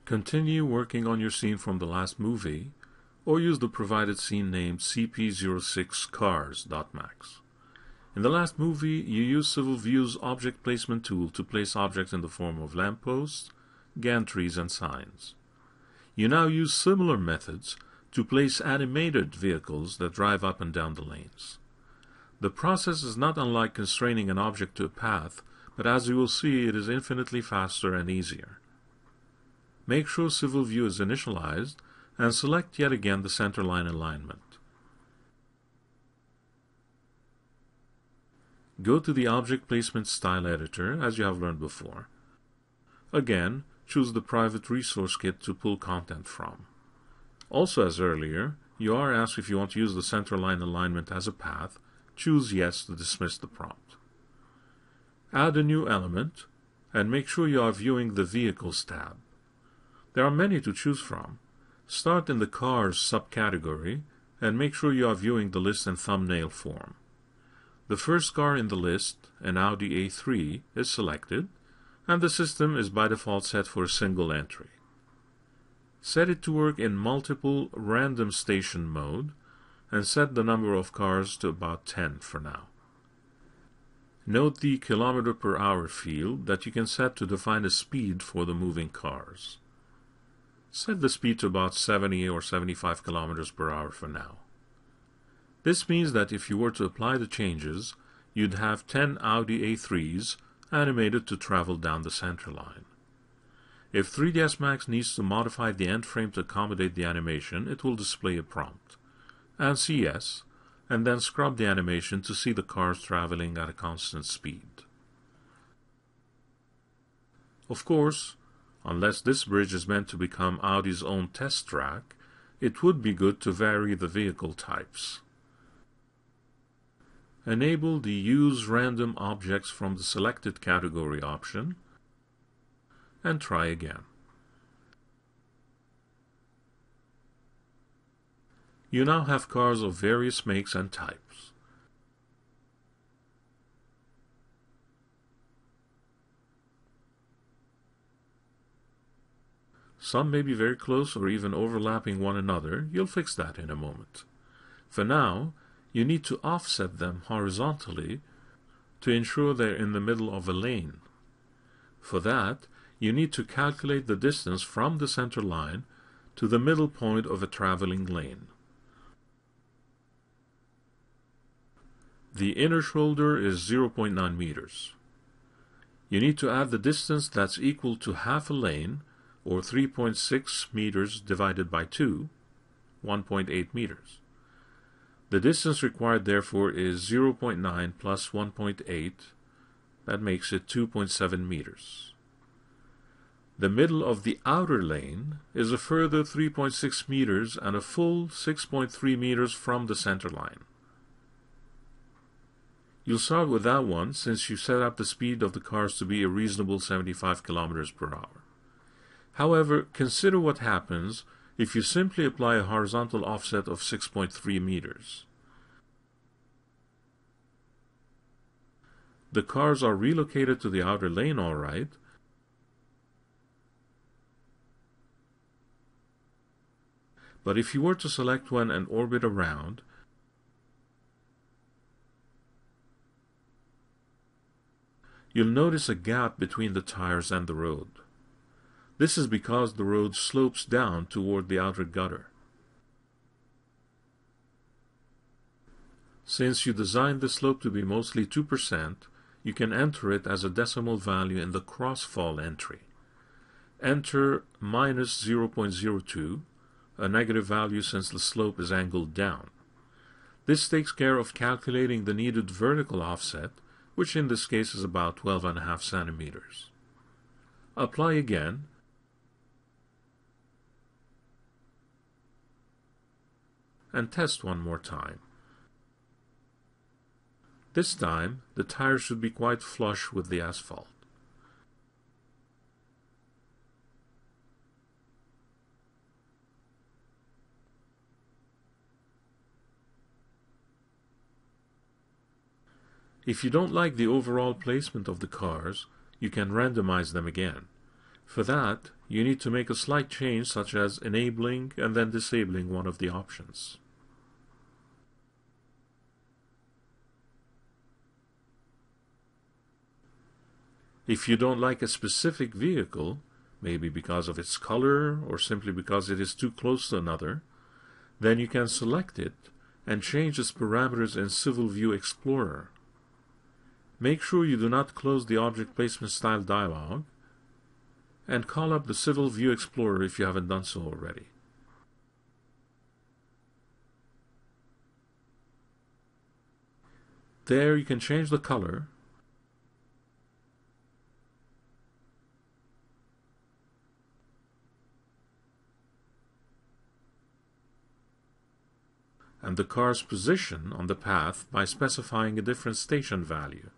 Continue working on your scene from the last movie, or use the provided scene named cp06cars.max. In the last movie, you used Civil View's object placement tool to place objects in the form of lampposts, gantries, and signs. You now use similar methods to place animated vehicles that drive up and down the lanes. The process is not unlike constraining an object to a path, but as you will see, it is infinitely faster and easier. Make sure Civil View is initialized and select yet again the centerline alignment. Go to the Object Placement Style Editor, as you have learned before. Again, choose the private resource kit to pull content from. Also, as earlier, you are asked if you want to use the centerline alignment as a path. Choose Yes to dismiss the prompt. Add a new element, and make sure you are viewing the Vehicles tab. There are many to choose from. Start in the Cars subcategory, and make sure you are viewing the list in thumbnail form. The first car in the list, an Audi A3, is selected, and the system is by default set for a single entry. Set it to work in multiple random station mode, and set the number of cars to about 10 for now. Note the km/h field that you can set to define a speed for the moving cars. Set the speed to about 70 or 75 km/h for now. This means that if you were to apply the changes, you'd have 10 Audi A3s animated to travel down the center line. If 3ds Max needs to modify the end frame to accommodate the animation, it will display a prompt. Answer yes, and then scrub the animation to see the cars traveling at a constant speed. Of course, unless this bridge is meant to become Audi's own test track, it would be good to vary the vehicle types. Enable the Use Random Objects from the Selected Category option, and try again. You now have cars of various makes and types. Some may be very close or even overlapping one another. You'll fix that in a moment. For now, you need to offset them horizontally to ensure they're in the middle of a lane. For that, you need to calculate the distance from the center line to the middle point of a traveling lane. The inner shoulder is 0.9 meters. You need to add the distance that's equal to half a lane, or 3.6 meters divided by 2, 1.8 meters. The distance required therefore is 0.9 plus 1.8, that makes it 2.7 meters. The middle of the outer lane is a further 3.6 meters and a full 6.3 meters from the center line. You'll start with that one since you set up the speed of the cars to be a reasonable 75 km/h. However, consider what happens if you simply apply a horizontal offset of 6.3 meters. The cars are relocated to the outer lane all right, but if you were to select one and orbit around, you'll notice a gap between the tires and the road. This is because the road slopes down toward the outer gutter. Since you designed the slope to be mostly 2%, you can enter it as a decimal value in the crossfall entry. Enter minus 0.02, a negative value since the slope is angled down. This takes care of calculating the needed vertical offset, which in this case is about 12.5 centimeters. Apply again, and test one more time. This time, the tires should be quite flush with the asphalt. If you don't like the overall placement of the cars, you can randomize them again. For that, you need to make a slight change, such as enabling and then disabling one of the options. If you don't like a specific vehicle, maybe because of its color or simply because it is too close to another, then you can select it and change its parameters in Civil View Explorer. Make sure you do not close the Object Placement Style dialog, and call up the Civil View Explorer if you haven't done so already. There you can change the color, and the car's position on the path by specifying a different station value.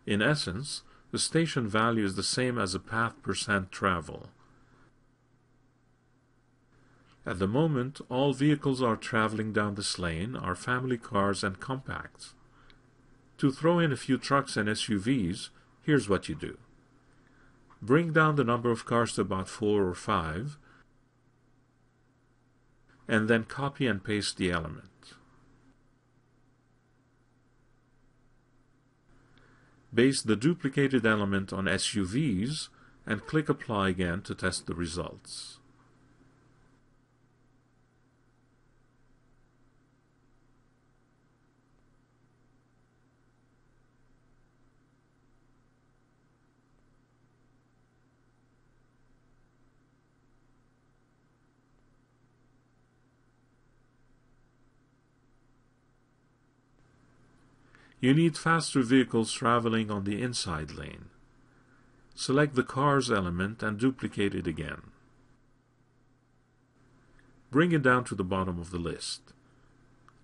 In essence, the station value is the same as a path % travel. At the moment, all vehicles are traveling down this lane are family cars and compacts. To throw in a few trucks and SUVs, here's what you do. Bring down the number of cars to about 4 or 5, and then copy and paste the element. Base the duplicated element on SUVs and click Apply again to test the results. You need faster vehicles traveling on the inside lane. Select the Cars element and duplicate it again. Bring it down to the bottom of the list.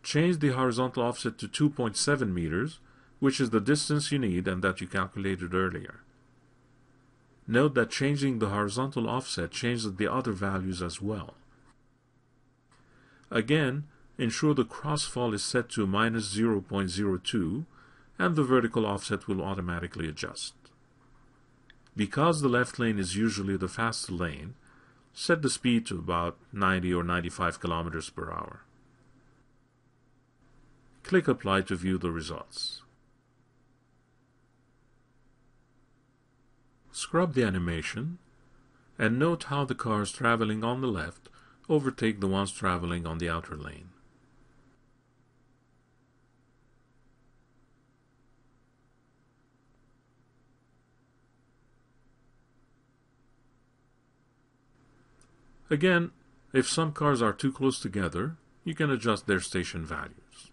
Change the horizontal offset to 2.7 meters, which is the distance you need and that you calculated earlier. Note that changing the horizontal offset changes the other values as well. Again, ensure the crossfall is set to -0.02 and the vertical offset will automatically adjust. Because the left lane is usually the faster lane, set the speed to about 90 or 95 kilometers per hour. Click Apply to view the results. Scrub the animation and note how the cars traveling on the left overtake the ones traveling on the outer lane. Again, if some cars are too close together, you can adjust their station values.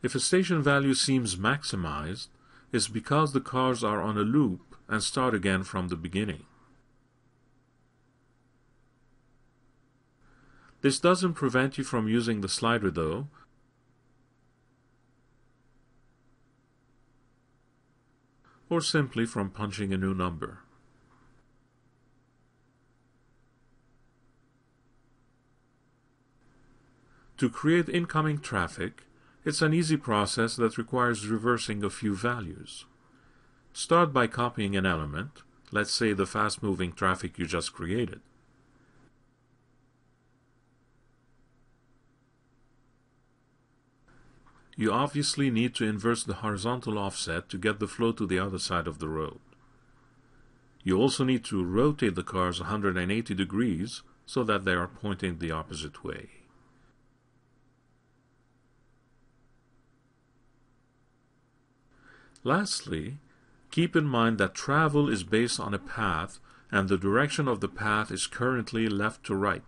If a station value seems maximized, it's because the cars are on a loop and start again from the beginning. This doesn't prevent you from using the slider though, or simply from punching a new number. To create incoming traffic, it's an easy process that requires reversing a few values. Start by copying an element, let's say the fast-moving traffic you just created. You obviously need to inverse the horizontal offset to get the flow to the other side of the road. You also need to rotate the cars 180 degrees so that they are pointing the opposite way. Lastly, keep in mind that travel is based on a path and the direction of the path is currently left to right.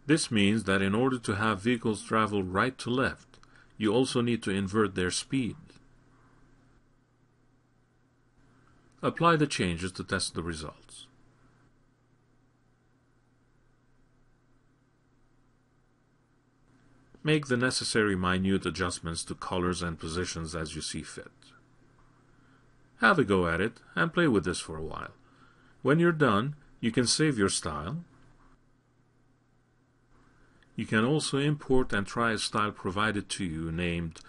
This means that in order to have vehicles travel right to left, you also need to invert their speed. Apply the changes to test the results. Make the necessary minute adjustments to colors and positions as you see fit. Have a go at it and play with this for a while. When you're done, you can save your style, You can also import and try a style provided to you named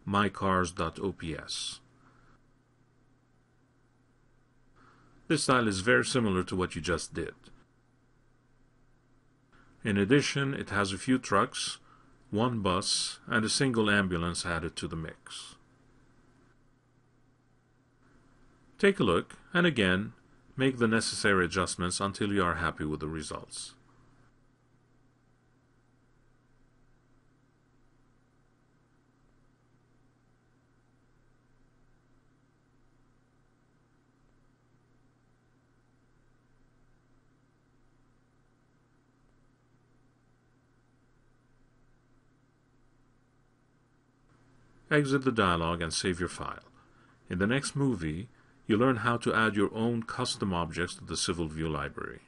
mycars.ops. This style is very similar to what you just did. In addition, it has a few trucks, one bus, and a single ambulance added to the mix. Take a look, and again, make the necessary adjustments until you are happy with the results. Exit the dialog and save your file. In the next movie, you learn how to add your own custom objects to the Civil View library.